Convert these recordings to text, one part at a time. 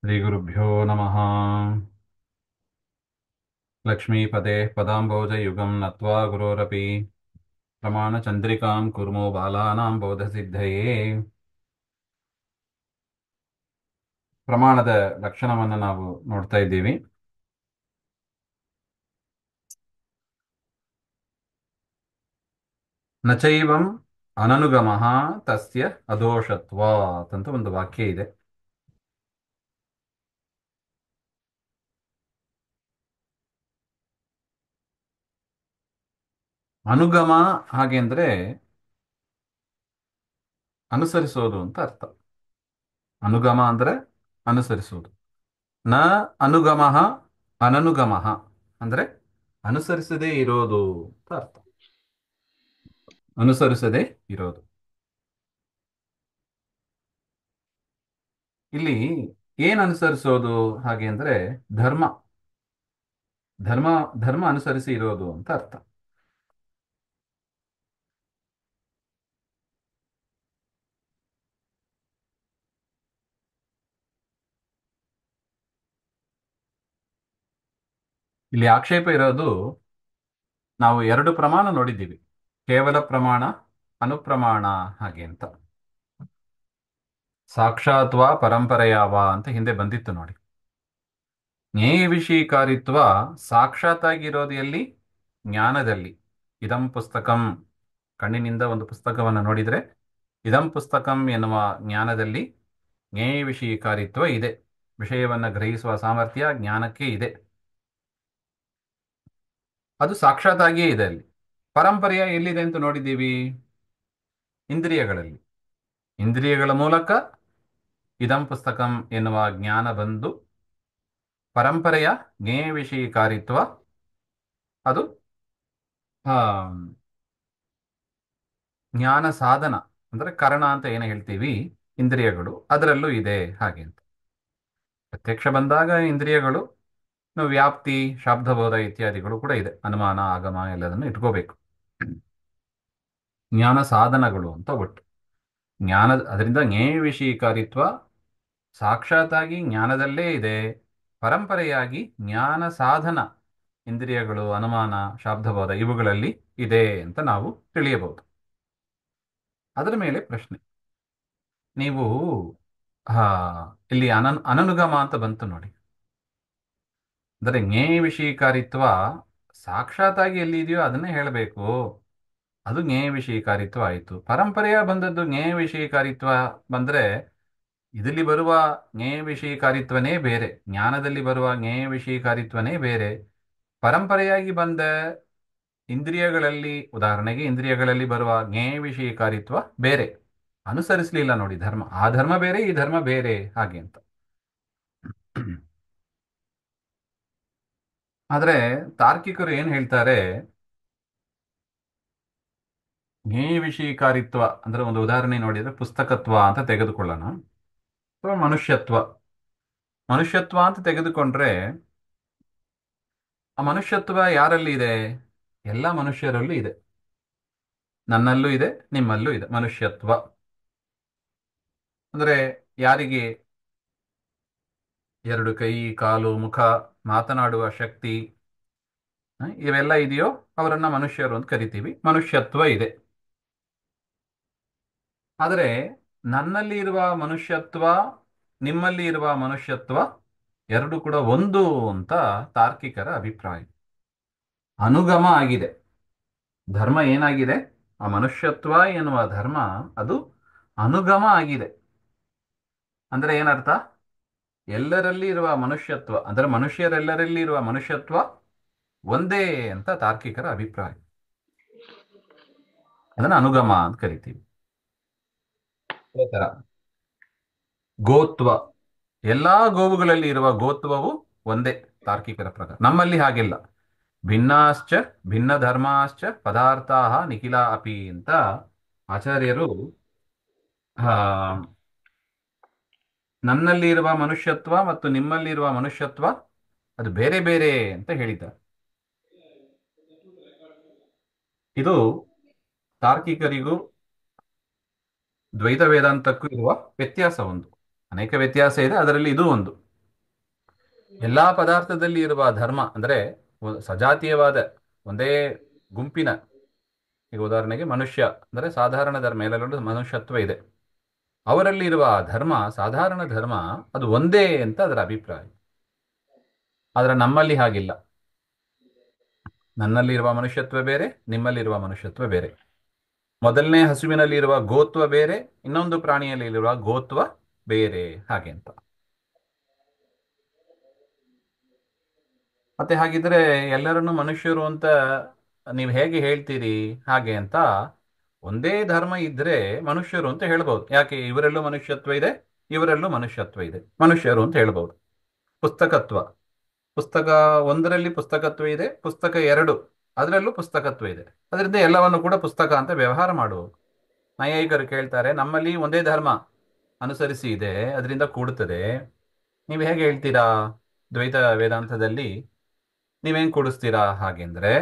श्रीगुरुभ्यो नमः। लक्ष्मीपते पदाम्बोजयुगं नत्वा गुरोरपि प्रमाणचन्द्रिकां कुर्मो बालानां बोधसिद्धये. ಪ್ರಮಾಣದ ಲಕ್ಷಣವನ್ನು ನಾವು ನೋಡ್ತಾ ಇದ್ದೀವಿ. ನಚೈವಂ ಅನನುಗಮಃ ತಸ್ಯ ಅದೋಷತ್ವಾತ್ ಅಂತ ಒಂದು ವಾಕ್ಯ ಇದೆ. ಅನುಗಮ ಹಾಗೆ ಅಂದ್ರೆ ಅನುಸರಿಸೋದು ಅಂತ ಅರ್ಥ. ಅನುಗಮ ಅಂದ್ರೆ ಅನುಸರಿಸೋದು. ನ ಅನುಗಮಃ ಅನನುಗಮಃ ಅಂದ್ರೆ ಅನುಸರಿಸದೇ ಇರೋದು ಅಂತ ಅರ್ಥ. ಅನುಸರಿಸದೇ ಇರೋದು. ಇಲ್ಲಿ ಏನ್ ಅನುಸರಿಸೋದು ಹಾಗೆ ಅಂದ್ರೆ ಧರ್ಮ ಧರ್ಮ ಧರ್ಮ ಅನುಸರಿಸಿ ಇರೋದು ಅಂತ ಅರ್ಥ. ಇಲ್ಲಿ ಆಕ್ಷೇಪ ಇರೋದು, ನಾವು ಎರಡು ಪ್ರಮಾಣ ನೋಡಿದ್ದೀವಿ, ಕೇವಲ ಪ್ರಮಾಣ, ಅನುಪ್ರಮಾಣ ಹಾಗೆ ಅಂತ. ಸಾಕ್ಷಾತ್ವಾ ಪರಂಪರೆಯಾವ ಅಂತ ಹಿಂದೆ ಬಂದಿತ್ತು ನೋಡಿ. ಜ್ಞೇಯ ವಿಷಯೀಕಾರಿತ್ವ ಸಾಕ್ಷಾತ್ತಾಗಿರೋದು ಎಲ್ಲಿ? ಜ್ಞಾನದಲ್ಲಿ. ಇದಂ ಪುಸ್ತಕಂ, ಕಣ್ಣಿನಿಂದ ಒಂದು ಪುಸ್ತಕವನ್ನು ನೋಡಿದರೆ ಇದಂ ಪುಸ್ತಕಂ ಎನ್ನುವ ಜ್ಞಾನದಲ್ಲಿ ಜ್ಞೇಯ ವಿಷಯೀಕಾರಿತ್ವ ಇದೆ. ವಿಷಯವನ್ನು ಗ್ರಹಿಸುವ ಸಾಮರ್ಥ್ಯ ಜ್ಞಾನಕ್ಕೆ ಇದೆ. ಅದು ಸಾಕ್ಷಾತ್ತಾಗಿಯೇ ಇದೆ. ಅಲ್ಲಿ ಪರಂಪರೆಯ ಎಲ್ಲಿದೆ ಅಂತ ನೋಡಿದ್ದೀವಿ? ಇಂದ್ರಿಯಗಳಲ್ಲಿ. ಇಂದ್ರಿಯಗಳ ಮೂಲಕ ಇದಂ ಪುಸ್ತಕಂ ಎನ್ನುವ ಜ್ಞಾನ ಬಂದು ಪರಂಪರೆಯ ಜ್ಞೇಯ ವಿಷಯೀಕಾರಿತ್ವ ಅದು ಆ, ಜ್ಞಾನ ಸಾಧನ ಅಂದ್ರೆ ಕರಣ ಅಂತ ಏನು ಹೇಳ್ತೀವಿ, ಇಂದ್ರಿಯಗಳು, ಅದರಲ್ಲೂ ಇದೆ ಹಾಗೆ ಅಂತ. ಪ್ರತ್ಯಕ್ಷ ಬಂದಾಗ ಇಂದ್ರಿಯಗಳು, ಇನ್ನು ವ್ಯಾಪ್ತಿ, ಶಾಬ್ದಬೋಧ ಇತ್ಯಾದಿಗಳು ಕೂಡ ಇದೆ. ಅನುಮಾನ, ಆಗಮ ಎಲ್ಲದನ್ನು ಇಟ್ಕೋಬೇಕು. ಜ್ಞಾನ ಸಾಧನಗಳು ಅಂತ ಒಟ್ಟು. ಅದರಿಂದ ಜ್ಞೇಯ ವಿಷಯೀಕಾರಿತ್ವ ಸಾಕ್ಷಾತ್ತಾಗಿ ಜ್ಞಾನದಲ್ಲೇ ಇದೆ. ಪರಂಪರೆಯಾಗಿ ಜ್ಞಾನ ಸಾಧನ ಇಂದ್ರಿಯಗಳು, ಅನುಮಾನ, ಶಾಬ್ದಬೋಧ ಇವುಗಳಲ್ಲಿ ಇದೆ ಅಂತ ನಾವು ತಿಳಿಯಬಹುದು. ಅದರ ಮೇಲೆ ಪ್ರಶ್ನೆ. ನೀವು ಆ ಇಲ್ಲಿ ಅನನುಗಮ ಅಂತ ಬಂತು ನೋಡಿ. ಅಂದರೆ ಜ್ಞೇಯ ವಿಷಯೀಕಾರಿತ್ವ ಸಾಕ್ಷಾತ್ತಾಗಿ ಎಲ್ಲಿ ಇದೆಯೋ ಅದನ್ನೇ ಹೇಳಬೇಕು, ಅದು ಜ್ಞೇಯ ವಿಷಯೀಕಾರಿತ್ವ ಆಯಿತು. ಪರಂಪರೆಯ ಬಂದದ್ದು ಜ್ಞೇಯ ವಿಷಯೀಕಾರಿತ್ವ ಬಂದರೆ ಇದರಲ್ಲಿ ಬರುವ ಜ್ಞೇಯ ವಿಷಯೀಕಾರಿತ್ವನೇ ಬೇರೆ, ಜ್ಞಾನದಲ್ಲಿ ಬರುವ ಜ್ಞೇಯ ವಿಷಯೀಕಾರಿತ್ವನೇ ಬೇರೆ. ಪರಂಪರೆಯಾಗಿ ಬಂದ ಇಂದ್ರಿಯಗಳಲ್ಲಿ, ಉದಾಹರಣೆಗೆ ಇಂದ್ರಿಯಗಳಲ್ಲಿ ಬರುವ ಜ್ಞೇಯ ವಿಷಯೀಕಾರಿತ್ವ ಬೇರೆ. ಅನುಸರಿಸಲಿಲ್ಲ ನೋಡಿ ಧರ್ಮ. ಆ ಧರ್ಮ ಬೇರೆ, ಈ ಧರ್ಮ ಬೇರೆ ಹಾಗೆ ಅಂತ. ಆದರೆ ತಾರ್ಕಿಕರು ಏನು ಹೇಳ್ತಾರೆ, ಜ್ಞೇಯ ವಿಷಯೀಕಾರಿತ್ವ ಅಂದ್ರೆ ಒಂದು ಉದಾಹರಣೆ ನೋಡಿದ್ರೆ ಪುಸ್ತಕತ್ವ ಅಂತ ತೆಗೆದುಕೊಳ್ಳೋಣ, ಅಥವಾ ಮನುಷ್ಯತ್ವ. ಮನುಷ್ಯತ್ವ ಅಂತ ತೆಗೆದುಕೊಂಡ್ರೆ ಆ ಮನುಷ್ಯತ್ವ ಯಾರಲ್ಲಿ ಇದೆ? ಎಲ್ಲ ಮನುಷ್ಯರಲ್ಲೂ ಇದೆ. ನನ್ನಲ್ಲೂ ಇದೆ, ನಿಮ್ಮಲ್ಲೂ ಇದೆ ಮನುಷ್ಯತ್ವ. ಅಂದ್ರೆ ಯಾರಿಗೆ ಎರಡು ಕೈ, ಕಾಲು, ಮುಖ, ಮಾತನಾಡುವ ಶಕ್ತಿ ಇವೆಲ್ಲ ಇದೆಯೋ ಅವರನ್ನ ಮನುಷ್ಯರು ಅಂತ ಕರಿತೀವಿ. ಮನುಷ್ಯತ್ವ ಇದೆ. ಆದರೆ ನನ್ನಲ್ಲಿ ಇರುವ ಮನುಷ್ಯತ್ವ, ನಿಮ್ಮಲ್ಲಿ ಇರುವ ಮನುಷ್ಯತ್ವ ಎರಡು ಕೂಡ ಒಂದು ಅಂತ ತಾರ್ಕಿಕರ ಅಭಿಪ್ರಾಯ. ಅನುಗಮ ಆಗಿದೆ. ಧರ್ಮ ಏನಾಗಿದೆ? ಆ ಮನುಷ್ಯತ್ವ ಎನ್ನುವ ಧರ್ಮ ಅದು ಅನುಗಮ ಆಗಿದೆ. ಅಂದ್ರೆ ಏನರ್ಥ? ಎಲ್ಲರಲ್ಲಿ ಇರುವ ಮನುಷ್ಯತ್ವ ಅಂದ್ರೆ ಮನುಷ್ಯರೆಲ್ಲರಲ್ಲಿ ಇರುವ ಮನುಷ್ಯತ್ವ ಒಂದೇ ಅಂತ ತಾರ್ಕಿಕರ ಅಭಿಪ್ರಾಯ. ಅದನ್ನ ಅನುಗಮ ಅಂತ ಕರಿತೀವಿ. ಅದೇ ತರ ಗೋತ್ವ, ಎಲ್ಲಾ ಗೋವುಗಳಲ್ಲಿ ಇರುವ ಗೋತ್ವವು ಒಂದೇ ತಾರ್ಕಿಕರ ಪ್ರಕಾರ. ನಮ್ಮಲ್ಲಿ ಹಾಗಿಲ್ಲ. ಭಿನ್ನಾಶ್ಚ ಭಿನ್ನ ಧರ್ಮಾಶ್ಚ ಪದಾರ್ಥಾ ನಿಖಿಲ ಅಪಿ ಅಂತ ಆಚಾರ್ಯರು ಆ ನನ್ನಲ್ಲಿ ಇರುವ ಮನುಷ್ಯತ್ವ ಮತ್ತು ನಿಮ್ಮಲ್ಲಿ ಇರುವ ಮನುಷ್ಯತ್ವ ಅದು ಬೇರೆ ಬೇರೆ ಅಂತ ಹೇಳಿದ್ದಾರೆ. ಇದು ತಾರ್ಕಿಕರಿಗೂ ದ್ವೈತ ವೇದಾಂತಕ್ಕೂ ಇರುವ ವ್ಯತ್ಯಾಸ. ಒಂದು ಅನೇಕ ವ್ಯತ್ಯಾಸ ಇದೆ, ಅದರಲ್ಲಿ ಇದು ಒಂದು. ಎಲ್ಲಾ ಪದಾರ್ಥದಲ್ಲಿ ಇರುವ ಧರ್ಮ ಅಂದ್ರೆ ಸಜಾತೀಯವಾದ ಒಂದೇ ಗುಂಪಿನ, ಈಗ ಉದಾಹರಣೆಗೆ ಮನುಷ್ಯ ಅಂದ್ರೆ ಸಾಧಾರಣ ಧರ್ಮ, ಎಲ್ಲರಲ್ಲೂ ಮನುಷ್ಯತ್ವ ಇದೆ. ಅವರಲ್ಲಿ ಇರುವ ಧರ್ಮ, ಸಾಧಾರಣ ಧರ್ಮ, ಅದು ಒಂದೇ ಅಂತ ಅದರ ಅಭಿಪ್ರಾಯ. ಆದ್ರೆ ನಮ್ಮಲ್ಲಿ ಹಾಗಿಲ್ಲ. ನನ್ನಲ್ಲಿರುವ ಮನುಷ್ಯತ್ವ ಬೇರೆ, ನಿಮ್ಮಲ್ಲಿರುವ ಮನುಷ್ಯತ್ವ ಬೇರೆ. ಮೊದಲನೇ ಹಸುವಿನಲ್ಲಿ ಇರುವ ಗೋತ್ವ ಬೇರೆ, ಇನ್ನೊಂದು ಪ್ರಾಣಿಯಲ್ಲಿ ಇರುವ ಗೋತ್ವ ಬೇರೆ, ಹಾಗೆ ಅಂತ. ಮತ್ತೆ ಹಾಗಿದ್ರೆ ಎಲ್ಲರನ್ನು ಮನುಷ್ಯರು ಅಂತ ನೀವು ಹೇಗೆ ಹೇಳ್ತೀರಿ ಹಾಗೆ ಅಂತ? ಒಂದೇ ಧರ್ಮ ಇದ್ರೆ ಮನುಷ್ಯರು ಅಂತ ಹೇಳ್ಬಹುದು. ಯಾಕೆ? ಇವರಲ್ಲೂ ಮನುಷ್ಯತ್ವ ಇದೆ, ಇವರಲ್ಲೂ ಮನುಷ್ಯತ್ವ ಇದೆ, ಮನುಷ್ಯರು ಅಂತ ಹೇಳ್ಬಹುದು. ಪುಸ್ತಕತ್ವ, ಪುಸ್ತಕ ಒಂದರಲ್ಲಿ ಪುಸ್ತಕತ್ವ ಇದೆ, ಪುಸ್ತಕ ಎರಡು ಅದರಲ್ಲೂ ಪುಸ್ತಕತ್ವ ಇದೆ. ಅದರಿಂದ ಎಲ್ಲವನ್ನು ಕೂಡ ಪುಸ್ತಕ ಅಂತ ವ್ಯವಹಾರ ಮಾಡುವುದು. ನೈಯಾಯಿಕರು ಕೇಳ್ತಾರೆ, ನಮ್ಮಲ್ಲಿ ಒಂದೇ ಧರ್ಮ ಅನುಸರಿಸಿ ಇದೆ, ಅದರಿಂದ ಕೂಡುತ್ತದೆ, ನೀವು ಹೇಗೆ ಹೇಳ್ತೀರಾ ದ್ವೈತ ವೇದಾಂತದಲ್ಲಿ ನೀವೇನ್ ಕೂಡಿಸ್ತೀರಾ ಹಾಗೆಂದ್ರೆ?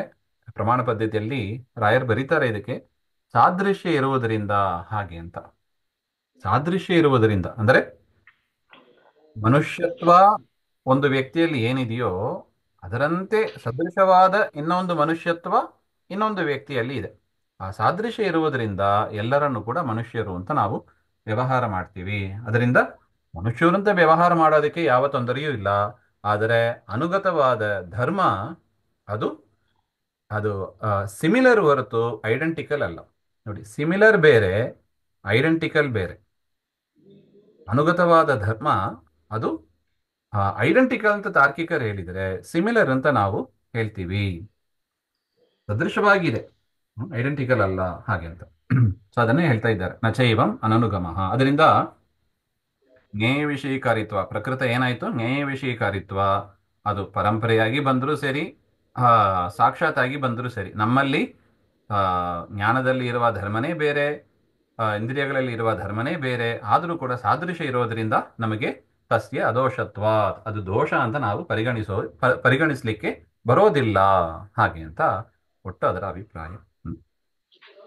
ಪ್ರಮಾಣ ಪದ್ಧತಿಯಲ್ಲಿ ರಾಯರ್ ಬರೀತಾರೆ ಇದಕ್ಕೆ, ಸಾದೃಶ್ಯ ಇರುವುದರಿಂದ ಹಾಗೆ ಅಂತ. ಸಾದೃಶ್ಯ ಇರುವುದರಿಂದ ಅಂದ್ರೆ ಮನುಷ್ಯತ್ವ ಒಂದು ವ್ಯಕ್ತಿಯಲ್ಲಿ ಏನಿದೆಯೋ ಅದರಂತೆ ಸದೃಶವಾದ ಇನ್ನೊಂದು ಮನುಷ್ಯತ್ವ ಇನ್ನೊಂದು ವ್ಯಕ್ತಿಯಲ್ಲಿ ಇದೆ. ಆ ಸಾದೃಶ್ಯ ಇರುವುದರಿಂದ ಎಲ್ಲರನ್ನು ಕೂಡ ಮನುಷ್ಯರು ಅಂತ ನಾವು ವ್ಯವಹಾರ ಮಾಡ್ತೀವಿ. ಅದರಿಂದ ಮನುಷ್ಯರು ಅಂತ ವ್ಯವಹಾರ ಮಾಡೋದಕ್ಕೆ ಯಾವ ತೊಂದರೆಯೂ ಇಲ್ಲ. ಆದರೆ ಅನುಗತವಾದ ಧರ್ಮ ಅದು ಅದು ಸಿಮಿಲರ್ ಹೊರತು ಐಡೆಂಟಿಕಲ್ ಅಲ್ಲ. ನೋಡಿ, ಸಿಮಿಲರ್ ಬೇರೆ, ಐಡೆಂಟಿಕಲ್ ಬೇರೆ. ಅನುಗತವಾದ ಧರ್ಮ ಅದು ಐಡೆಂಟಿಕಲ್ ಅಂತ ತಾರ್ಕಿಕರು ಹೇಳಿದರೆ, ಸಿಮಿಲರ್ ಅಂತ ನಾವು ಹೇಳ್ತೀವಿ. ಸದೃಶವಾಗಿದೆ, ಐಡೆಂಟಿಕಲ್ ಅಲ್ಲ ಹಾಗೆ ಅಂತ. ಸೊ ಅದನ್ನೇ ಹೇಳ್ತಾ ಇದ್ದಾರೆ, ನಚೈವಂ ಅನನುಗಮಃ. ಅದರಿಂದ ಜ್ಞೇಯ ವಿಷಯೀಕಾರಿತ್ವ ಪ್ರಕೃತ ಏನಾಯ್ತು? ಜ್ಞೇಯ ವಿಷಯೀಕಾರಿತ್ವ ಅದು ಪರಂಪರೆಯಾಗಿ ಬಂದರೂ ಸರಿ, ಸಾಕ್ಷಾತ್ತಾಗಿ ಬಂದರೂ ಸರಿ, ನಮ್ಮಲ್ಲಿ ಜ್ಞಾನದಲ್ಲಿ ಇರುವ ಧರ್ಮನೇ ಬೇರೆ, ಇಂದ್ರಿಯಗಳಲ್ಲಿ ಇರುವ ಧರ್ಮನೇ ಬೇರೆ. ಆದರೂ ಕೂಡ ಸಾದೃಶ್ಯ ಇರೋದರಿಂದ ನಮಗೆ ತಸ್ಯ ಅದೋಷತ್ವ, ಅದು ದೋಷ ಅಂತ ನಾವು ಪರಿಗಣಿಸಲಿಕ್ಕೆ ಬರೋದಿಲ್ಲ ಹಾಗೆ ಅಂತ ಒಟ್ಟು ಅದರ ಅಭಿಪ್ರಾಯ.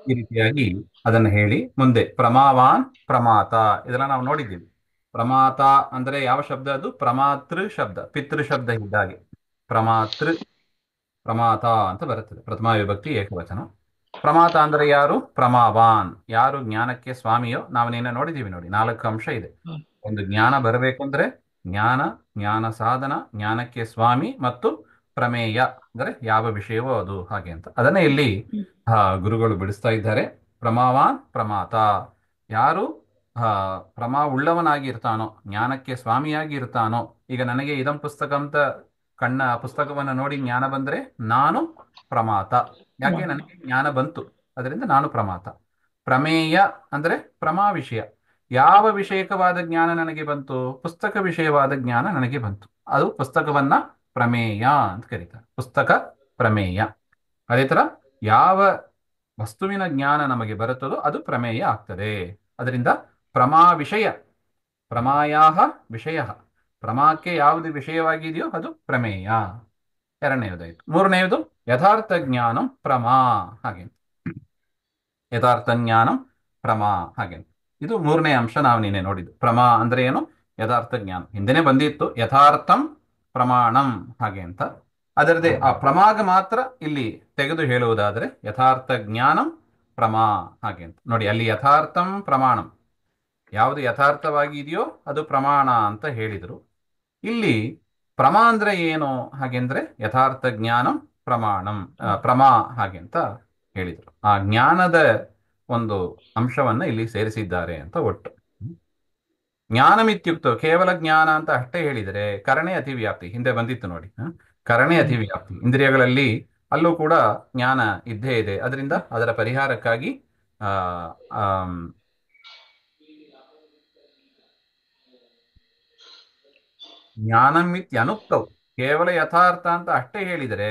ಈ ರೀತಿಯಾಗಿ ಅದನ್ನು ಹೇಳಿ ಮುಂದೆ ಪ್ರಮಾವಾನ್ ಪ್ರಮಾತ, ಇದೆಲ್ಲ ನಾವು ನೋಡಿದ್ದೀವಿ. ಪ್ರಮಾತ ಅಂದ್ರೆ ಯಾವ ಶಬ್ದ? ಅದು ಪ್ರಮಾತೃ ಶಬ್ದ, ಪಿತೃ ಶಬ್ದ ಇದ್ದಾಗೆ. ಪ್ರಮಾತೃ ಪ್ರಮಾತ ಅಂತ ಬರುತ್ತದೆ, ಪ್ರಥಮ ವಿಭಕ್ತಿ ಏಕವಚನ. ಪ್ರಮಾತ ಅಂದ್ರೆ ಯಾರು? ಪ್ರಮಾವಾನ್, ಯಾರು ಜ್ಞಾನಕ್ಕೆ ಸ್ವಾಮಿಯೋ. ನಾವು ನಿನ್ನೆ ನೋಡಿದ್ದೀವಿ ನೋಡಿ, 4 ಅಂಶ ಇದೆ. ಒಂದು ಜ್ಞಾನ ಬರಬೇಕು ಅಂದ್ರೆ ಜ್ಞಾನ, ಜ್ಞಾನ ಸಾಧನ, ಜ್ಞಾನಕ್ಕೆ ಸ್ವಾಮಿ ಮತ್ತು ಪ್ರಮೇಯ ಅಂದ್ರೆ ಯಾವ ವಿಷಯವೋ ಅದು ಹಾಗೆ ಅಂತ. ಅದನ್ನೇ ಇಲ್ಲಿ ಗುರುಗಳು ಬಿಡಿಸ್ತಾ ಇದ್ದಾರೆ. ಪ್ರಮಾವಾನ್ ಪ್ರಮಾತ, ಯಾರು ಪ್ರಮಾ ಉಳ್ಳವನಾಗಿ ಇರ್ತಾನೋ, ಜ್ಞಾನಕ್ಕೆ ಸ್ವಾಮಿಯಾಗಿ ಇರ್ತಾನೋ. ಈಗ ನನಗೆ ಇದಂ ಪುಸ್ತಕ ಅಂತ ಪುಸ್ತಕವನ್ನು ನೋಡಿ ಜ್ಞಾನ ಬಂದ್ರೆ ನಾನು ಪ್ರಮಾತ. ಯಾಕೆ? ನನಗೆ ಜ್ಞಾನ ಬಂತು, ಅದರಿಂದ ನಾನು ಪ್ರಮಾತ. ಪ್ರಮೇಯ ಅಂದ್ರೆ ಪ್ರಮಾ ವಿಷಯ, ಯಾವ ವಿಷಯಕವಾದ ಜ್ಞಾನ ನನಗೆ ಬಂತು? ಪುಸ್ತಕ ವಿಷಯವಾದ ಜ್ಞಾನ ನನಗೆ ಬಂತು, ಅದು ಪುಸ್ತಕವನ್ನ ಪ್ರಮೇಯ ಅಂತ ಕರೀತಾರೆ, ಪುಸ್ತಕ ಪ್ರಮೇಯ. ಅದೇ ತರ ಯಾವ ವಸ್ತುವಿನ ಜ್ಞಾನ ನಮಗೆ ಬರುತ್ತದೋ ಅದು ಪ್ರಮೇಯ ಆಗ್ತದೆ. ಅದರಿಂದ ಪ್ರಮಾ ವಿಷಯ, ಪ್ರಮಾಯಾಹ ವಿಷಯ, ಪ್ರಮಾಕ್ಕೆ ಯಾವುದು ವಿಷಯವಾಗಿದೆಯೋ ಅದು ಪ್ರಮೇಯ. ಎರಡನೆಯದಾಯಿತು. ಮೂರನೆಯದು ಯಥಾರ್ಥ ಜ್ಞಾನಂ ಪ್ರಮಾ ಹಾಗೆ, ಯಥಾರ್ಥ ಜ್ಞಾನಂ ಪ್ರಮಾ ಹಾಗೆ. ಇದು ಮೂರನೇ ಅಂಶ ನಾವು ನಿನ್ನೆ ನೋಡಿದ್ದು. ಪ್ರಮಾ ಅಂದ್ರೆ ಏನು? ಯಥಾರ್ಥ ಜ್ಞಾನ. ಹಿಂದೆನೆ ಬಂದಿತ್ತು ಯಥಾರ್ಥಂ ಪ್ರಮಾಣಂ ಹಾಗೆ ಅಂತ. ಅದರದೇ ಆ ಪ್ರಮಾಗ ಮಾತ್ರ ಇಲ್ಲಿ ತೆಗೆದು ಹೇಳುವುದಾದರೆ ಯಥಾರ್ಥ ಜ್ಞಾನಂ ಪ್ರಮಾ ಹಾಗೆ ಅಂತ. ನೋಡಿ, ಅಲ್ಲಿ ಯಥಾರ್ಥಂ ಪ್ರಮಾಣಂ, ಯಾವುದು ಯಥಾರ್ಥವಾಗಿ ಇದೆಯೋ ಅದು ಪ್ರಮಾಣ ಅಂತ ಹೇಳಿದರು. ಇಲ್ಲಿ ಪ್ರಮಾ ಅಂದ್ರೆ ಏನು ಹಾಗೆಂದ್ರೆ ಯಥಾರ್ಥ ಜ್ಞಾನಂ ಪ್ರಮಾಣಂ, ಪ್ರಮಾ ಹಾಗೆ ಅಂತ ಹೇಳಿದರು. ಆ ಜ್ಞಾನದ ಒಂದು ಅಂಶವನ್ನ ಇಲ್ಲಿ ಸೇರಿಸಿದ್ದಾರೆ ಅಂತ ಒಟ್ಟು. ಜ್ಞಾನಮಿತ್ಯುಕ್ತ ಕೇವಲ ಜ್ಞಾನ ಅಂತ ಅಷ್ಟೇ ಹೇಳಿದರೆ ಕರಣೆ ಅತಿವ್ಯಾಪ್ತಿ, ಹಿಂದೆ ಬಂದಿತ್ತು ನೋಡಿ. ಕರಣೆ ಅತಿವ್ಯಾಪ್ತಿ, ಇಂದ್ರಿಯಗಳಲ್ಲಿ ಅಲ್ಲೂ ಕೂಡ ಜ್ಞಾನ ಇದ್ದೇ ಇದೆ. ಅದರಿಂದ ಅದರ ಪರಿಹಾರಕ್ಕಾಗಿ ಜ್ಞಾನಮಿತ್ಯನುಕ್ತವು, ಕೇವಲ ಯಥಾರ್ಥ ಅಂತ ಅಷ್ಟೇ ಹೇಳಿದರೆ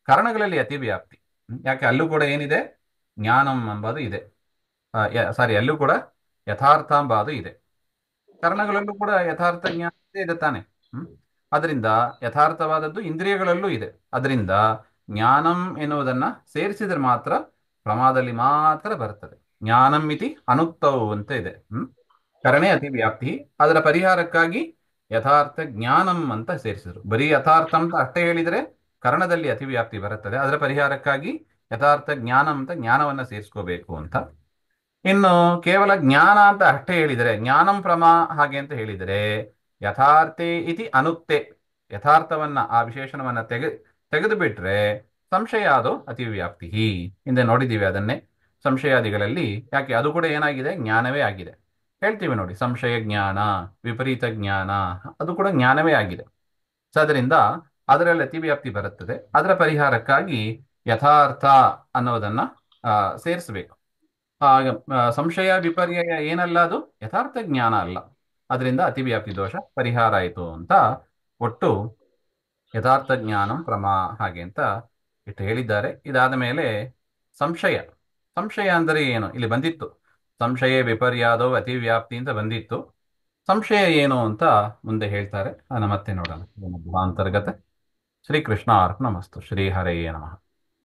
ಕರಣಗಳಲ್ಲಿ ಅತಿವ್ಯಾಪ್ತಿ. ಯಾಕೆ? ಅಲ್ಲೂ ಕೂಡ ಏನಿದೆ? ಜ್ಞಾನಂ ಎಂಬುದು ಇದೆ. ಸಾರಿ, ಅಲ್ಲೂ ಕೂಡ ಯಥಾರ್ಥ ಎಂಬುದು ಇದೆ. ಕರ್ಣಗಳಲ್ಲೂ ಕೂಡ ಯಥಾರ್ಥ ಜ್ಞಾನ ಇದೆ ತಾನೆ. ಅದರಿಂದ ಯಥಾರ್ಥವಾದದ್ದು ಇಂದ್ರಿಯಗಳಲ್ಲೂ ಇದೆ. ಅದರಿಂದ ಜ್ಞಾನಂ ಎನ್ನುವುದನ್ನ ಸೇರಿಸಿದರೆ ಮಾತ್ರ ಪ್ರಮಾದಲ್ಲಿ ಮಾತ್ರ ಬರ್ತದೆ. ಜ್ಞಾನಂ ಇತಿ ಅನುಕ್ತವು ಅಂತ ಇದೆ. ಕರಣೆ ಅತಿ ವ್ಯಾಪ್ತಿ, ಅದರ ಪರಿಹಾರಕ್ಕಾಗಿ ಯಥಾರ್ಥ ಜ್ಞಾನಂ ಅಂತ ಸೇರಿಸಿದ್ರು. ಬರೀ ಯಥಾರ್ಥ ಅಂತ ಅಷ್ಟೇ ಹೇಳಿದರೆ ಕರ್ಣದಲ್ಲಿ ಅತಿವ್ಯಾಪ್ತಿ ಬರುತ್ತದೆ. ಅದರ ಪರಿಹಾರಕ್ಕಾಗಿ ಯಥಾರ್ಥ ಜ್ಞಾನಂ ಅಂತ ಜ್ಞಾನವನ್ನ ಸೇರಿಸ್ಕೋಬೇಕು ಅಂತ. ಇನ್ನು ಕೇವಲ ಜ್ಞಾನ ಅಂತ ಅಷ್ಟೇ ಹೇಳಿದರೆ, ಜ್ಞಾನಂ ಪ್ರಮಾ ಹಾಗೆ ಅಂತ ಹೇಳಿದರೆ ಯಥಾರ್ಥೇ ಇತಿ ಅನುಕ್ತೆ, ಯಥಾರ್ಥವನ್ನ ಆ ವಿಶೇಷಣವನ್ನ ತೆಗೆದು ಬಿಟ್ರೆ ಸಂಶಯಾದೋ ಅತಿವ್ಯಾಪ್ತಿ. ಹಿಂದೆ ನೋಡಿದ್ದೀವಿ ಅದನ್ನೇ ಸಂಶಯಾದಿಗಳಲ್ಲಿ. ಯಾಕೆ ಅದು ಕೂಡ ಏನಾಗಿದೆ, ಜ್ಞಾನವೇ ಆಗಿದೆ. ಹೇಳ್ತೀವಿ ನೋಡಿ, ಸಂಶಯ ಜ್ಞಾನ, ವಿಪರೀತ ಜ್ಞಾನ, ಅದು ಕೂಡ ಜ್ಞಾನವೇ ಆಗಿದೆ. ಸೊ ಅದರಿಂದ ಅದರಲ್ಲಿ ಅತಿವ್ಯಾಪ್ತಿ ಬರುತ್ತದೆ. ಅದರ ಪರಿಹಾರಕ್ಕಾಗಿ ಯಥಾರ್ಥ ಅನ್ನೋದನ್ನ ಸೇರಿಸಬೇಕು. ಸಂಶಯ ವಿಪರ್ಯಯ ಏನಲ್ಲ, ಅದು ಯಥಾರ್ಥ ಜ್ಞಾನ ಅಲ್ಲ. ಅದರಿಂದ ಅತಿವ್ಯಾಪ್ತಿ ದೋಷ ಪರಿಹಾರ ಆಯಿತು ಅಂತ ಒಟ್ಟು ಯಥಾರ್ಥ ಜ್ಞಾನಂ ಪ್ರಮಾ ಹಾಗೆ ಅಂತ ಇಟ್ಟು ಹೇಳಿದ್ದಾರೆ. ಇದಾದ ಮೇಲೆ ಸಂಶಯ. ಸಂಶಯ ಅಂದರೆ ಏನು ಇಲ್ಲಿ ಬಂದಿತ್ತು, ಸಂಶಯ ವಿಪರ್ಯಾದೋ ಅತಿವ್ಯಾಪ್ತಿ ಅಂತ ಬಂದಿತ್ತು. ಸಂಶಯ ಏನು ಅಂತ ಮುಂದೆ ಹೇಳ್ತಾರೆ, ಅದನ್ನ ಮತ್ತೆ ನೋಡೋಣ. ಅಂತರ್ಗತ ಶ್ರೀಕೃಷ್ಣ ಅರ್ಪಣಮಸ್ತು. ಶ್ರೀ ಹರಯೇ ನಮಃ.